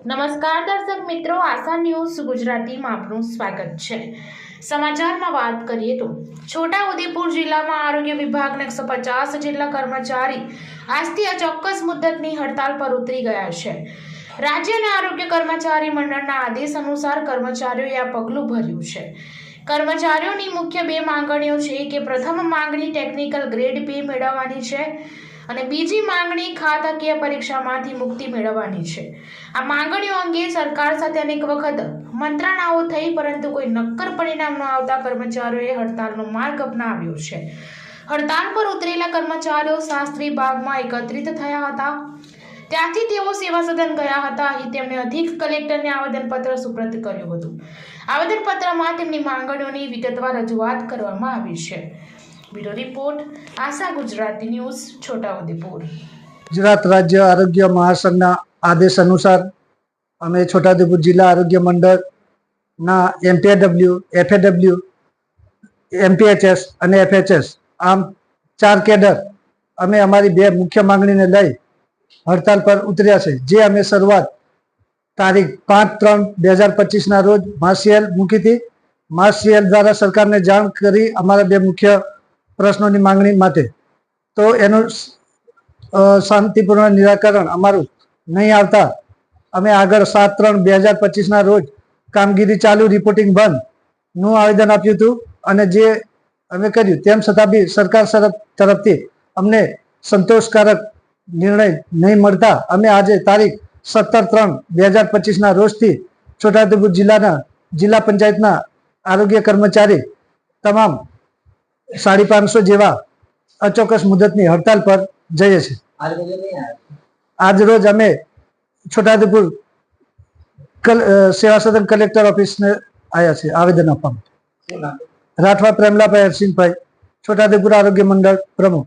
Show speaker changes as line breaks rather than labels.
નમસ્કાર દર્શક મિત્રો, આશા ન્યૂઝ ગુજરાતીમાં આપનું સ્વાગત છે। સમાચારમાં વાત કરીએ તો છોટાઉદેપુર જિલ્લામાં આરોગ્ય વિભાગના 150 જેટલા કર્મચારી આજથી અચોક્કસ મુદ્દતની હડતાલ પર ઉતરી ગયા છે। રાજ્યના આરોગ્ય કર્મચારી મંડળના આદેશ અનુસાર કર્મચારીઓએ આ પગલું ભર્યું છે। કર્મચારીઓની મુખ્ય બે માંગણીઓ છે કે પ્રથમ માંગણી ટેકનિકલ ગ્રેડ પે મેળવવાની છે અને બીજી માંગણી ખાતાકીય પરીક્ષામાંથી મુક્તિ મેળવવાની છે। આ માંગણીઓ અંગે સરકાર સાથે અનેક વખત મંત્રણાઓ થઈ, પરંતુ કોઈ નક્કર પરિણામ ન આવતા કર્મચારીઓએ હડતાલનો માર્ગ અપનાવ્યો છે। હડતાલ પર ઉતરેલા કર્મચારીઓ શાસ્ત્રી બાગમાં એકત્રિત થયા હતા। ત્યાંથી તેઓ સેવા સદન ગયા હતા। અહીં તેમણે અધિક કલેક્ટરને આવેદનપત્ર સુપ્રત કર્યું હતું। આવેદનપત્રમાં તેમની માંગણીઓની વિગતવાર રજૂઆત કરવામાં આવી છે। બ્યુરો રિપોર્ટ, આશા ગુજરાતી ન્યૂઝ, છોટાઉદેપુર।
ગુજરાત રાજ્ય આરોગ્ય મહાસંઘના આદેશ અનુસાર અમે છોટાઉદેપુર જિલ્લા આરોગ્ય મંડળના એમપીડબ્લ્યુ, એફએડબ્લ્યુ, એમપીએચએસ અને એફએચએસ આમ 4 કેડર અમે અમારી બે મુખ્ય માંગણીને લઈ હડતાલ પર ઉતર્યા છે, જે અમે શરૂઆત તારીખ 5/3/2025ના રોજ માસીએલ મૂકી હતી। માસીએલ દ્વારા સરકારને જાણ કરી અમારા બે મુખ્ય પ્રશ્નોની માંગણી માટે, તો એનું શાંતિપૂર્ણ નિરાકરણ અમારું નહીં આવતા અમે આગળ 7/3/2025ના રોજ કામગીરી ચાલુ, રિપોર્ટિંગ બંધ નું આવેદન આપ્યું હતું। અને જે અમે કર્યું તેમ છતાં બી સરકાર તરફથી અમને સંતોષકારક નિર્ણય નહીં મળતા અમે આજે તારીખ 17/3/2025ના રોજથી છોટાઉદેપુર જિલ્લા પંચાયતના આરોગ્ય કર્મચારી તમામ 550 જેવા અચોક્કસ મુદતની હડતાલ પર જઈએ છીએ। આજ રોજ અમે છોટાઉદેપુર સેવા સદન કલેક્ટર ઓફિસને આવ્યા છીએ આવેદન આપવા માટે। રાઠવા પ્રેમલાભાઈ હરસિંહભાઈ, છોટાઉદેપુર આરોગ્ય મંડળ પ્રમુખ।